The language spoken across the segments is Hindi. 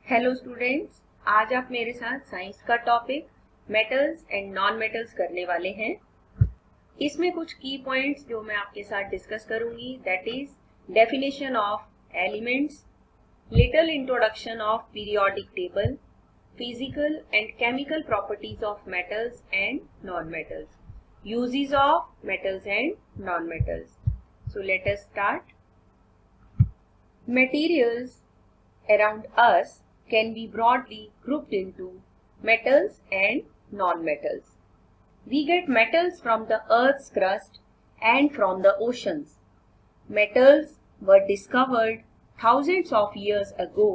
हेलो स्टूडेंट्स, आज आप मेरे साथ साइंस का topic metals and non metals करने वाले हैं। इसमें कुछ की पॉइंट्स जो मैं आपके साथ डिस्कस करूंगी, that is definition of elements, little introduction of periodic table, physical and chemical properties of metals and non metals, uses of metals and non metals. So let us start. Materials around us can be broadly grouped into metals and non-metals. We get metals from the Earth's crust and from the oceans. Metals were discovered thousands of years ago.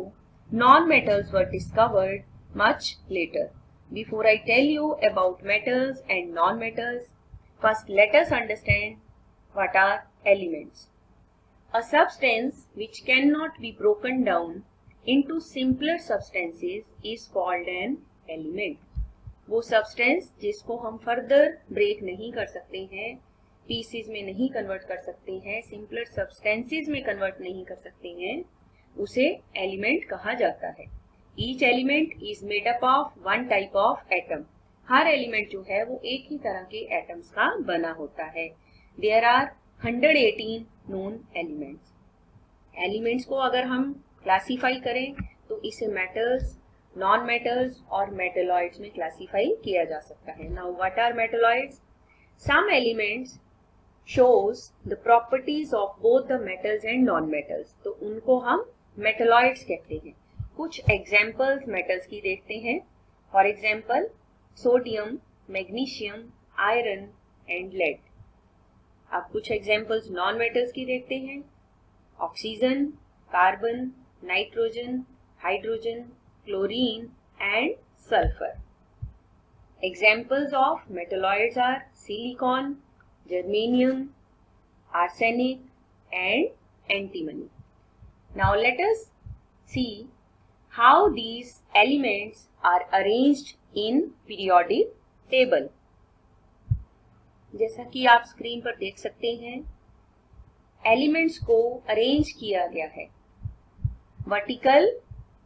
Non-metals were discovered much later. Before I tell you about metals and non-metals, first let us understand what are elements. A substance which cannot be broken down into simpler substances is called an element. वो substance जिसको हम further break नहीं कर सकते हैं, pieces में नहीं convert कर सकते हैं, simpler substances में convert नहीं कर सकते हैं, उसे element कहा जाता है। Each element is made up of one type of atom. Her element जो है वो एक ही तरह के atoms का बना होता है। There are 118 known elements. Elements को अगर हम क्लासीफाई करें तो इसे मेटल्स, नॉन मेटल्स और मेटलॉइड्स में क्लासीफाई किया जा सकता है। Now what are metalloids? Some elements shows the properties of both the metals and non metals, तो उनको हम मेटलॉइड्स कहते हैं। कुछ एग्जांपल्स मेटल्स की देखते हैं। For example sodium, magnesium, iron and lead. अब कुछ एग्जांपल्स नॉन मेटल्स की देखते हैं। Oxygen, carbon, nitrogen, hydrogen, chlorine and sulphur. Examples of metalloids are silicon, germanium, arsenic and antimony. Now let us see how these elements are arranged in periodic table. जैसा कि आप स्क्रीन पर देख सकते हैं, एलिमेंट्स को अरेंज किया गया है वर्टिकल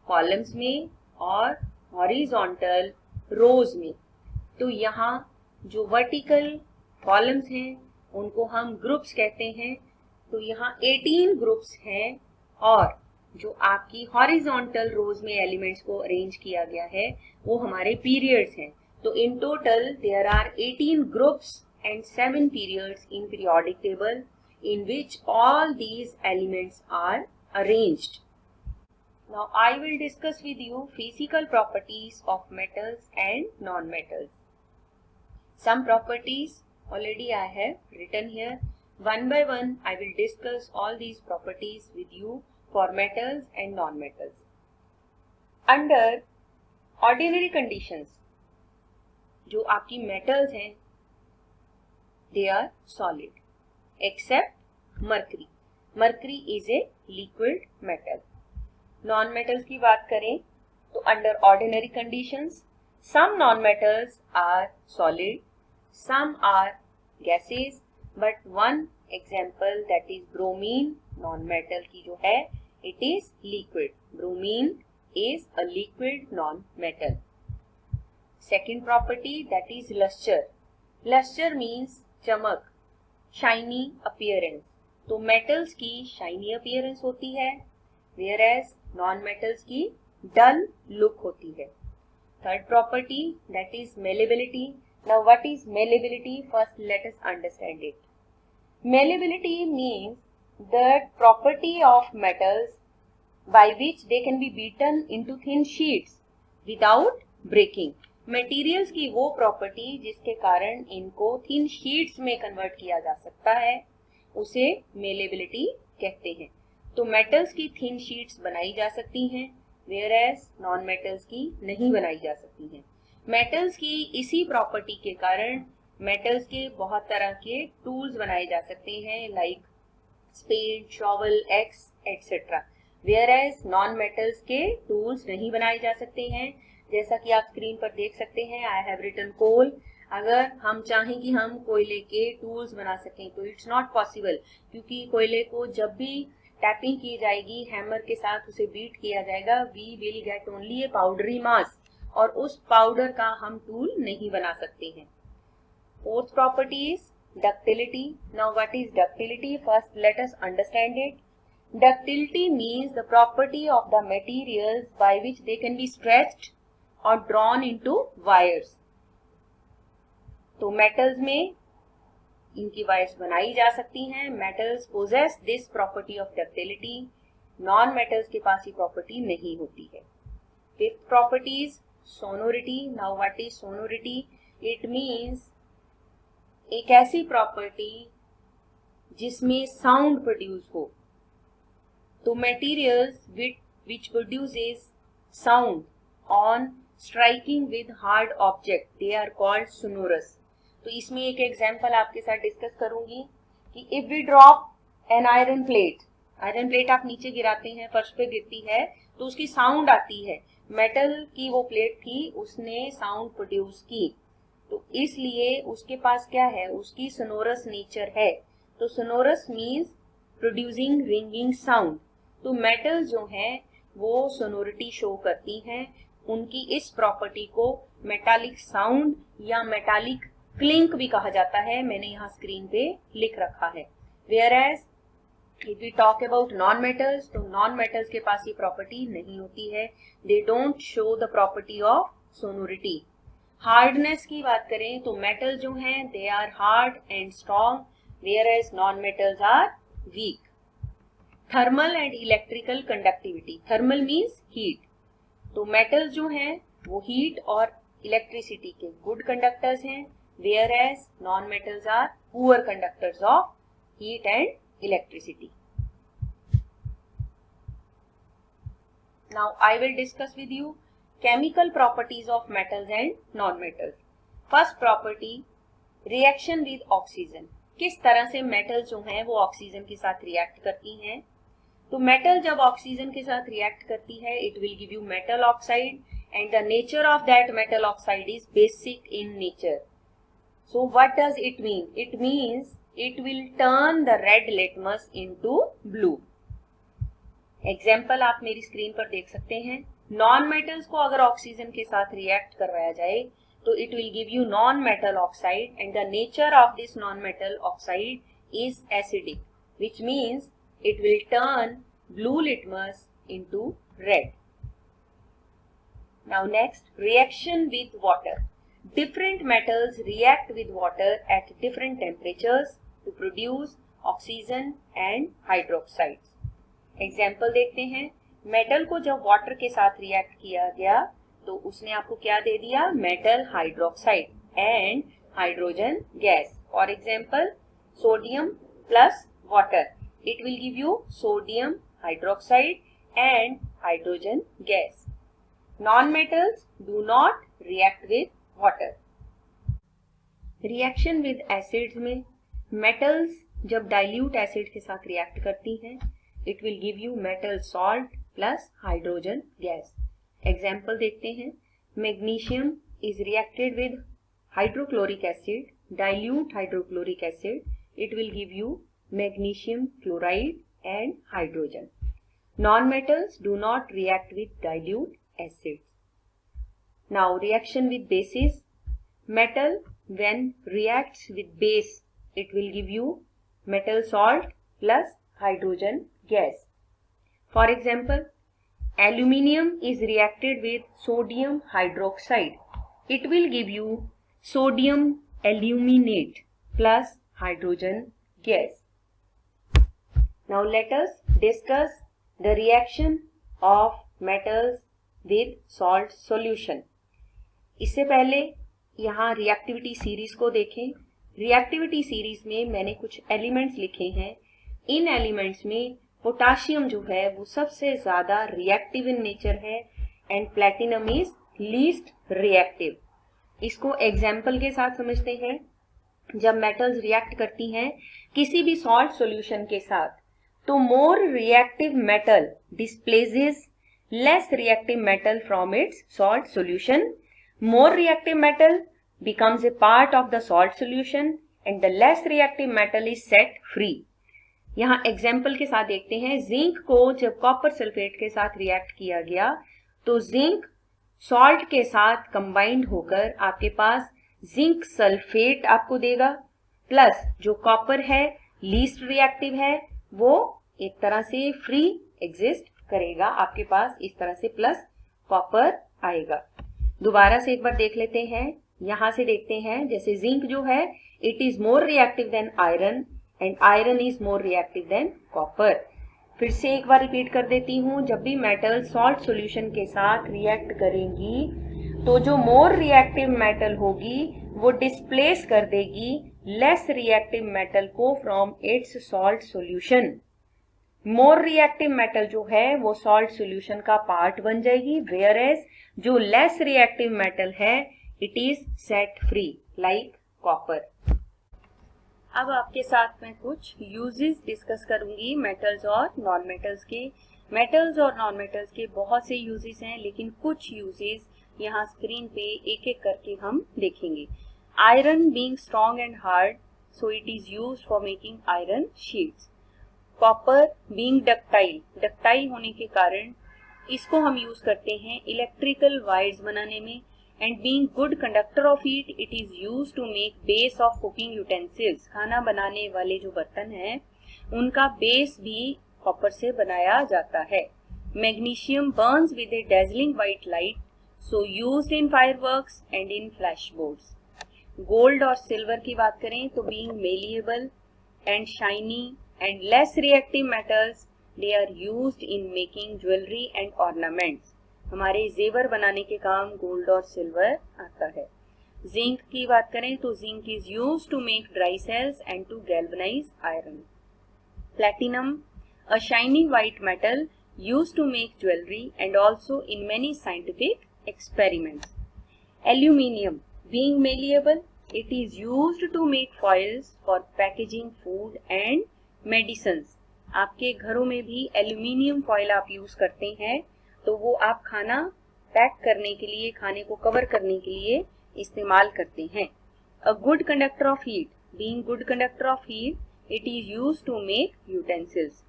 कॉलम्स में और हॉरिजॉन्टल रोज में। तो यहाँ जो वर्टिकल कॉलम्स हैं उनको हम ग्रुप्स कहते हैं। तो यहाँ 18 ग्रुप्स हैं और जो आपकी हॉरिजॉन्टल रोज में एलिमेंट्स को अरेंज किया गया है वो हमारे पीरियड्स हैं। तो in total there are 18 groups and 7 periods in periodic table in which all these elements are arranged. Now I will discuss with you physical properties of metals and non-metals. Some properties already I have written here. One by one I will discuss all these properties with you for metals and non-metals. Under ordinary conditions, जो आपकी metals हैं they are solid except mercury. Mercury is a liquid metal. Non-metals की बात करें तो under ordinary conditions some non-metals are solid, some are gases, but one example that is bromine non-metal की जो है it is liquid. Bromine is a liquid non-metal. Second property that is luster. Luster means चमक, शाइनी अपीयरेंस। तो मेटल्स की शाइनी अपीयरेंस होती है, वेयर एज नॉन मेटल्स की डल लुक होती है। Third property that is malleability. Now what is malleability? First let us understand it. Malleability means that property of metals by which they can be beaten into thin sheets without breaking. Materials की वो प्रॉपर्टी जिसके कारण इनको थिन शीट्स में कन्वर्ट किया जा सकता है उसे मेलेबिलिटी कहते हैं। तो मेटल्स की थिन शीट्स बनाई जा सकती हैं, वेयर एज नॉन मेटल्स की नहीं बनाई जा सकती हैं। मेटल्स की इसी प्रॉपर्टी के कारण मेटल्स के बहुत तरह के टूल्स बनाए जा सकते हैं, like spade, shovel, axe etcetera, whereas non metals के टूल्स नहीं बनाए जा सकते हैं। जैसा कि आप स्क्रीन पर देख सकते हैं, आई हैव रिटन कोल। अगर हम चाहें कि हम कोयले के टूल्स बना सकें तो इट्स नॉट पॉसिबल, क्योंकि कोयले को जब भी टैपिंग की जाएगी, हैमर के साथ उसे बीट किया जाएगा, we will get only a powdery mass, और उस पाउडर का हम टूल नहीं बना सकते हैं। Fourth property is ductility. Now what is ductility? First let us understand it. Ductility means the property of the materials by which they can be stretched or drawn into wires. तो metals में इनकी wires बनाई जा सकती हैं। Metals possess this property of ductility. Non-metals के पास ये property नहीं होती है। Fifth property is sonority. Now what is sonority? It means एक ऐसी property जिसमें sound produce हो। तो materials which produces sound on striking with hard object, they are called sonorous. तो इसमें एक एग्जांपल आपके साथ डिस्कस करूंगी कि if we drop an iron plate आप नीचे गिराते हैं, फर्श पे गिरती है तो उसकी साउंड आती है। मेटल की वो प्लेट थी, उसने साउंड प्रोड्यूस की, तो इसलिए उसके पास क्या है, उसकी सोनोरस नेचर है। तो sonorous means producing ringing sound. तो मेटल जो हैं वो सोनोरिटी शो करती हैं, उनकी इस प्रॉपर्टी को मेटालिक साउंड या मेटालिक क्लिंक भी कहा जाता है। मैंने यहाँ स्क्रीन पे लिख रखा है। Whereas if we talk about non metals, तो नॉन मेटल्स के पास ये प्रॉपर्टी नहीं होती है। They don't show the property of sonority. Hardness की बात करें तो मेटल जो हैं they are hard and strong, whereas non metals are weak. Thermal and electrical conductivity. Thermal means heat, तो मेटल जो हैं वो हीट और इलेक्ट्रिसिटी के गुड कंडक्टर्स हैं, whereas non metals are poor conductors of heat and electricity. Now I will discuss with you chemical properties of metals and non metals. First property, reaction with oxygen. किस तरह से मेटल जो हैं वो ऑक्सीजन के साथ रिएक्ट करती हैं। तो मेटल जब ऑक्सीजन के साथ रिएक्ट करती है, it will give you metal oxide, and the nature of that metal oxide is basic in nature. So what does it mean? It means it will turn the red litmus into blue. Example आप मेरी स्क्रीन पर देख सकते हैं। नॉन मेटल्स को अगर ऑक्सीजन के साथ रिएक्ट करवाया जाए तो it will give you non metal oxide, and the nature of this non metal oxide is acidic, which means it will turn blue litmus into red. Now next, reaction with water. Different metals react with water at different temperatures to produce oxygen and hydroxides. Example देखते हैं। मेटल को जब वाटर के साथ रिएक्ट किया गया तो उसने आपको क्या दे दिया, metal hydroxide and hydrogen gas. For example sodium plus water, it will give you sodium hydroxide and hydrogen gas. Non-metals do not react with water. Reaction with acids में metals जब dilute acid के साथ react करती हैं, it will give you metal salt plus hydrogen gas. Example देखते हैं। Magnesium is reacted with hydrochloric acid, dilute hydrochloric acid, it will give you magnesium chloride and hydrogen. Non-metals do not react with dilute acids. Now reaction with bases. Metal when reacts with base, it will give you metal salt plus hydrogen gas. For example, aluminium is reacted with sodium hydroxide. It will give you sodium aluminate plus hydrogen gas. Now let us discuss the reaction of metals with salt solution. इससे पहले यहाँ रिएक्टिविटी सीरीज को देखें। रिएक्टिविटी सीरीज में मैंने कुछ एलिमेंट्स लिखे हैं। इन एलिमेंट्स में पोटाशियम जो है वो सबसे ज्यादा रिएक्टिव इन नेचर है, and platinum is least reactive. इसको एग्जाम्पल के साथ समझते हैं। जब मेटल्स रिएक्ट करती हैं किसी भी सॉल्ट सॉल्यूशन के साथ, तो more reactive metal displaces less reactive metal from its salt solution. More reactive metal becomes a part of the salt solution and the less reactive metal is set free. यहाँ एग्जाम्पल के साथ देखते हैं, जिंक को जब कॉपर सल्फेट के साथ रिएक्ट किया गया तो जिंक सॉल्ट के साथ कंबाइंड होकर आपके पास जिंक सल्फेट आपको देगा, प्लस जो कॉपर है लीस्ट रिएक्टिव है वो एक तरह से फ्री एग्जिस्ट करेगा, आपके पास इस तरह से प्लस कॉपर आएगा। दोबारा से एक बार देख लेते हैं, यहां से देखते हैं, जैसे जिंक जो है it is more reactive than iron and iron is more reactive than copper. फिर से एक बार रिपीट कर देती हूँ, जब भी मेटल सॉल्ट सॉल्यूशन के साथ रिएक्ट करेंगी तो जो मोर रिएक्टिव मेटल होगी वो डिस्प्लेस कर देगी लेस रिएक्टिव मेटल को from its salt solution. More reactive metal जो है वो सॉल्ट सॉल्यूशन का पार्ट बन जाएगी, वेयर एज जो लेस रिएक्टिव मेटल है it is set free like copper. अब आपके साथ मैं कुछ यूजेस डिस्कस करूंगी मेटल्स और नॉन मेटल्स के। मेटल्स और नॉन मेटल्स के बहुत से यूजेस हैं, लेकिन कुछ यूजेस यहाँ स्क्रीन पे एक एक करके हम देखेंगे। Iron being strong and hard so it is used for making iron sheets. Copper being ductile, ductile होने के कारण इसको हम यूज करते हैं इलेक्ट्रिकल वायर्स बनाने में। And being good conductor of heat it is used to make base of cooking utensils. खाना बनाने वाले जो बर्तन हैं उनका बेस भी कॉपर से बनाया जाता है। Magnesium Burns with A dazzling white light so used in fireworks and in flash boards. Gold और सिल्वर की बात करें तो being malleable and shiny and less reactive metals they are used in making jewelry and ornaments। हमारे जेवर बनाने के काम गोल्ड और सिल्वर आता है। जिंक की बात करें तो zinc is used to make dry cells and to galvanise iron. Platinum a shiny white metal used to make jewelry and also in many scientific experiments। Aluminium being malleable it is used to make foils for packaging food and medicines. आपके घरों में भी एल्यूमिनियम फॉइल आप यूज करते हैं तो वो आप खाना पैक करने के लिए, खाने को कवर करने के लिए इस्तेमाल करते हैं। A good conductor of heat being good conductor of heat it is used to make utensils.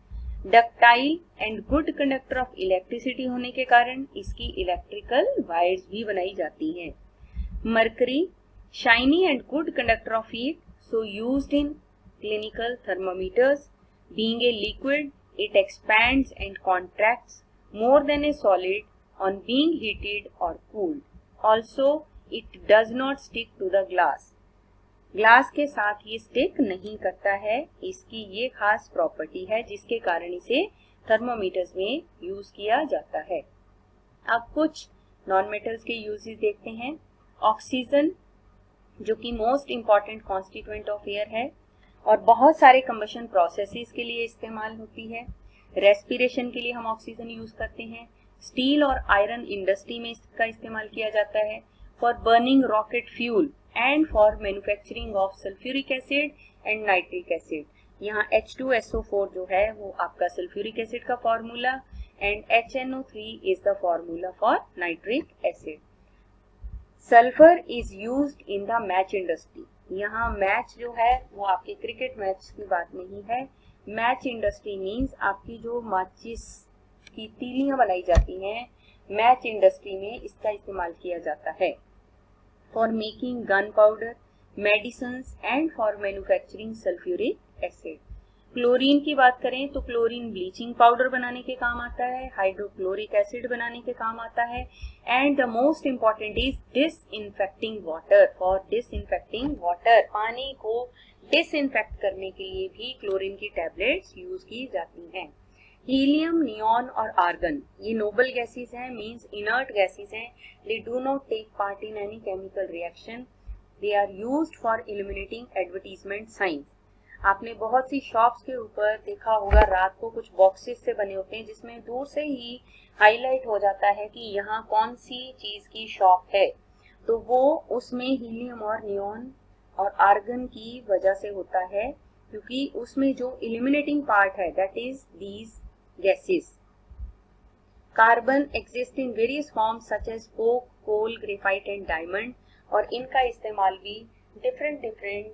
Ductile and good conductor of electricity होने के कारण इसकी इलेक्ट्रिकल वायर्स भी बनाई जाती हैं। Mercury shiny and good conductor of heat so used in clinical thermometers। Being a liquid it expands and contracts more than a solid on being heated or cooled। Also it does not stick to the glass। Glass के साथ ये स्टिक नहीं करता है, इसकी ये खास प्रॉपर्टी है जिसके कारण इसे थर्मोमीटर्स में यूज किया जाता है। अब कुछ नॉन मेटल्स के यूजेस देखते हैं। ऑक्सीजन जो कि most important constituent of air है और बहुत सारे कंबशन प्रोसेसेस के लिए इस्तेमाल होती है। रेस्पिरेशन के लिए हम ऑक्सीजन यूज करते हैं। स्टील और आयरन इंडस्ट्री में इसका इस्तेमाल किया जाता है। For burning rocket fuel and for manufacturing of sulphuric acid and nitric acid. यहाँ H2SO4 जो है वो आपका सल्फ्यूरिक एसिड का formula and HNO3 is the formula for nitric acid. Sulphur is used in the match industry. यहाँ मैच जो है वो आपके क्रिकेट मैच की बात नहीं है। मैच इंडस्ट्री मीन्स आपकी जो माचिस की तीलियां बनाई जाती हैं, मैच इंडस्ट्री में इसका इस्तेमाल किया जाता है। For making gun powder, medicines and for manufacturing sulphuric acid. Chlorine की बात करें तो क्लोरीन ब्लीचिंग पाउडर बनाने के काम आता है, हाइड्रोक्लोरिक एसिड बनाने के काम आता है and the most important is disinfecting water. For disinfecting water, पानी को डिसइंफेक्ट करने के लिए भी क्लोरीन की टैबलेट्स यूज की जाती हैं। हीलियम, नियॉन और आर्गन ये नोबल गैसेस हैं, मींस इनर्ट गैसेस हैं। They do not take part in any chemical reaction. They are used for illuminating advertisement signs. आपने बहुत सी शॉप्स के ऊपर देखा होगा रात को कुछ बॉक्सेस से बने होते हैं जिसमें दूर से ही हाईलाइट हो जाता है कि यहाँ कौन सी चीज की शॉप है, तो वो उसमें हीलियम और नियॉन और आर्गन की वजह से होता है, क्योंकि उसमें जो इल्यूमिनेटिंग पार्ट है that is these gases. Carbon exist in various forms such as coke, coal, graphite and diamond, और इनका इस्तेमाल भी डिफरेंट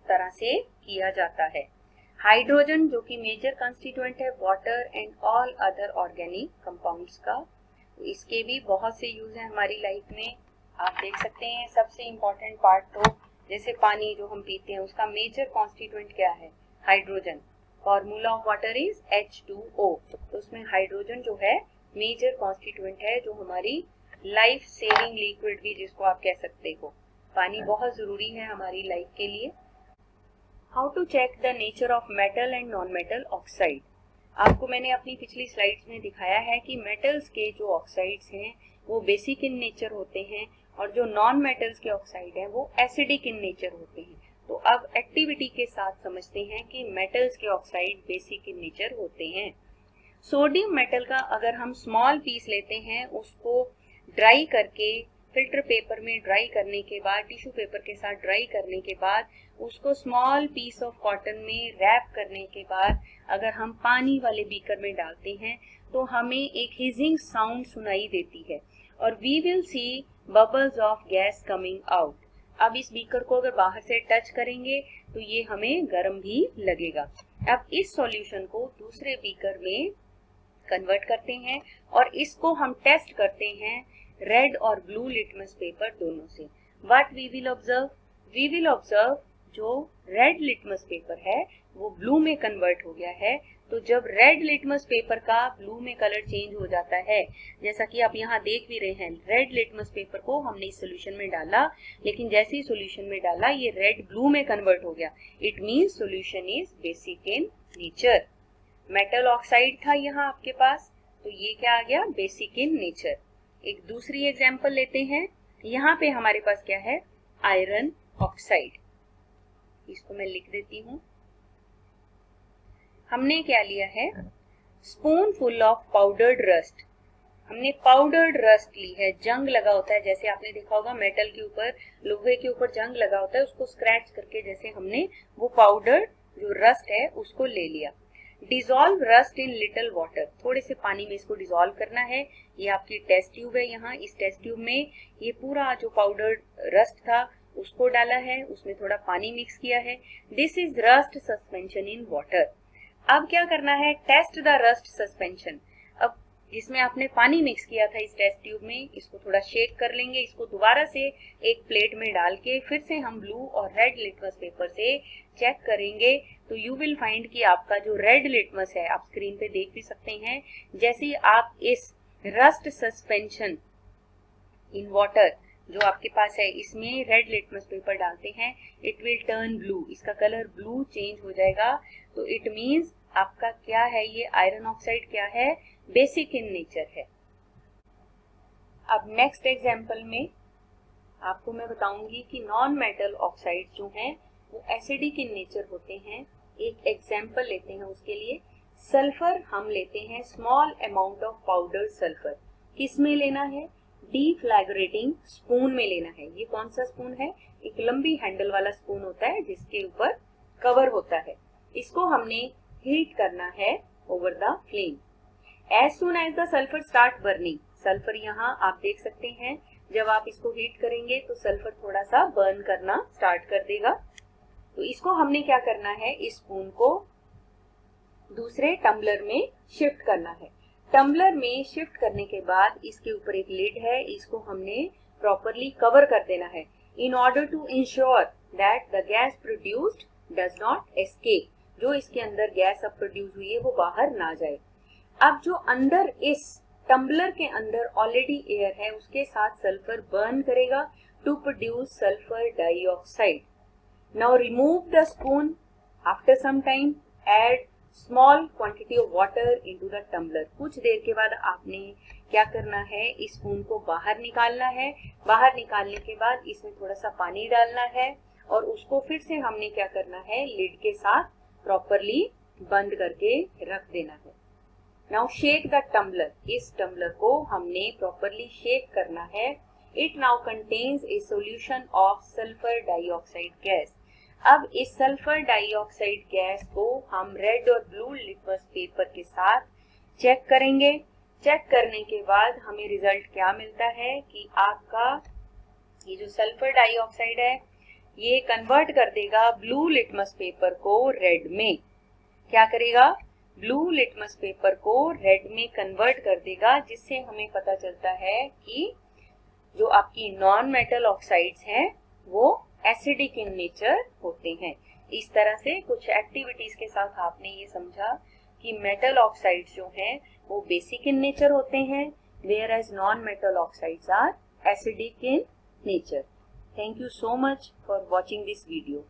तरह से किया जाता है। हाइड्रोजन जो कि मेजर कंस्टिट्यूएंट है water and all other organic compounds का, इसके भी बहुत से यूज है हमारी लाइफ में। आप देख सकते हैं सबसे इम्पोर्टेंट पार्ट तो जैसे पानी जो हम पीते हैं उसका मेजर कॉन्स्टिट्यूएंट क्या है, hydrogen. Formula of water is H2O, तो उसमें हाइड्रोजन जो है मेजर कॉन्स्टिट्यूएंट है, जो हमारी लाइफ सेविंग लिक्विड भी जिसको आप कह सकते हो। पानी बहुत जरूरी है हमारी लाइफ के लिए। How to check the nature of metal and non metal oxide. आपको मैंने अपनी पिछली स्लाइड्स में दिखाया है कि मेटल्स के जो ऑक्साइड्स हैं वो बेसिक इन नेचर होते हैं और जो नॉन मेटल्स के ऑक्साइड हैं वो एसिडिक इन नेचर होते हैं। तो अब एक्टिविटी के साथ समझते हैं कि मेटल्स के ऑक्साइड बेसिक इन नेचर होते हैं। सोडियम मेटल का अगर हम स्मॉल पीस लेते हैं, उसको ड्राई करके फिल्टर पेपर में ड्राई करने के बाद, टिश्यू पेपर के साथ ड्राई करने के बाद, उसको स्मॉल पीस ऑफ कॉटन में रैप करने के बाद अगर हम पानी वाले बीकर में डालते हैं तो हमें एक हिजिंग साउंड सुनाई देती है और we will see bubbles of gas coming out. अब इस बीकर को अगर बाहर से टच करेंगे तो ये हमें गर्म भी लगेगा। अब इस सॉल्यूशन को दूसरे बीकर में कन्वर्ट करते हैं और इसको हम टेस्ट करते हैं रेड और ब्लू लिटमस पेपर दोनों से। What we will observe, we will observe जो रेड लिटमस पेपर है वो ब्लू में कन्वर्ट हो गया है। तो जब रेड लिटमस पेपर का ब्लू में कलर चेंज हो जाता है, जैसा कि आप यहाँ देख भी रहे हैं, रेड लिटमस पेपर को हमने इस सोल्यूशन में डाला, लेकिन जैसे ही सोल्यूशन में डाला ये रेड ब्लू में कन्वर्ट हो गया। It means solution is basic in nature. Metal oxide था यहाँ आपके पास, तो ये क्या आ गया, बेसिक इन नेचर। एक दूसरी एग्जांपल लेते हैं। यहाँ पे हमारे पास क्या है, आयरन ऑक्साइड। इसको मैं लिख देती हूँ। हमने क्या लिया है, spoon full of powdered rust. हमने पाउडर्ड रस्ट ली है, जंग लगा होता है, जैसे आपने देखा होगा मेटल के ऊपर, लोहे के ऊपर जंग लगा होता है, उसको स्क्रैच करके जैसे हमने वो पाउडर जो रस्ट है उसको ले लिया। Dissolve rust in little water, थोड़े से पानी में इसको डिजोल्व करना है। ये आपकी टेस्ट ट्यूब है, यहाँ इस टेस्ट ट्यूब में ये पूरा जो पाउडर रस्ट था उसको डाला है, उसमें थोड़ा पानी मिक्स किया है। This is rust suspension in water. अब क्या करना है, टेस्ट द रस्ट सस्पेंशन। अब जिसमें आपने पानी मिक्स किया था इस टेस्ट ट्यूब में, इसको थोड़ा शेक कर लेंगे। इसको दोबारा से एक प्लेट में डाल के फिर से हम ब्लू और रेड लिटमस पेपर से चेक करेंगे, तो यू विल फाइंड कि आपका जो रेड लिटमस है, आप स्क्रीन पे देख भी सकते हैं, जैसे ही आप इस रस्ट सस्पेंशन इन वाटर जो आपके पास है इसमें रेड लिटमस पेपर डालते हैं, इट विल टर्न ब्लू, इसका कलर ब्लू चेंज हो जाएगा। तो इट मीन्स आपका क्या है, ये आयरन ऑक्साइड क्या है, बेसिक इन नेचर है। अब नेक्स्ट एग्जांपल में आपको मैं बताऊंगी कि नॉन मेटल ऑक्साइड जो हैं वो एसिडिक इन नेचर होते हैं। एक एग्जांपल लेते हैं उसके लिए। सल्फर हम लेते हैं, small amount of powder sulphur. किस में लेना है, डीफ्लैग्रेटिंग स्पून में लेना है। ये कौन सा स्पून है, एक लंबी हैंडल वाला स्पून होता है जिसके ऊपर कवर होता है। इसको हमने हीट करना है over the flame. As soon as the sulphur start burning, sulphur यहाँ आप देख सकते हैं, जब आप इसको हीट करेंगे तो सल्फर थोड़ा सा बर्न करना स्टार्ट कर देगा। तो इसको हमने क्या करना है, इस स्पून को दूसरे टम्बलर में शिफ्ट करना है। टम्बलर में शिफ्ट करने के बाद इसके ऊपर एक लिड है, इसको हमने प्रॉपरली कवर कर देना है in order to ensure that the gas produced does not escape. जो इसके अंदर गैस अब प्रोड्यूस हुई है वो बाहर ना जाए। अब जो अंदर इस टम्बलर के अंदर ऑलरेडी एयर है उसके साथ सल्फर बर्न करेगा to produce sulphur dioxide. Now remove the spoon, after some time add small quantity of water into the tumbler. कुछ देर के बाद आपने क्या करना है, इस स्पून को बाहर निकालना है। बाहर निकालने के बाद इसमें थोड़ा सा पानी डालना है और उसको फिर से हमने क्या करना है, लिड के साथ प्रॉपरली बंद करके रख देना है। नाउ शेक द टम्बलर, इस टम्बलर को हमने प्रॉपरली शेक करना है। It now contains a solution of sulphur dioxide gas. अब इस सल्फर डाइऑक्साइड गैस को हम रेड और ब्लू लिटमस पेपर के साथ चेक करेंगे। चेक करने के बाद हमें रिजल्ट क्या मिलता है कि आपका ये जो सल्फर डाइऑक्साइड है ये कन्वर्ट कर देगा ब्लू लिटमस पेपर को रेड में। क्या करेगा, ब्लू लिटमस पेपर को रेड में कन्वर्ट कर देगा, जिससे हमें पता चलता है कि जो आपकी नॉन मेटल ऑक्साइड्स हैं वो एसिडिक इन नेचर होते हैं। इस तरह से कुछ एक्टिविटीज के साथ आपने ये समझा कि मेटल ऑक्साइड्स जो हैं वो बेसिक इन नेचर होते हैं, whereas non-metal oxides are acidic in nature. Thank you so much for watching this video.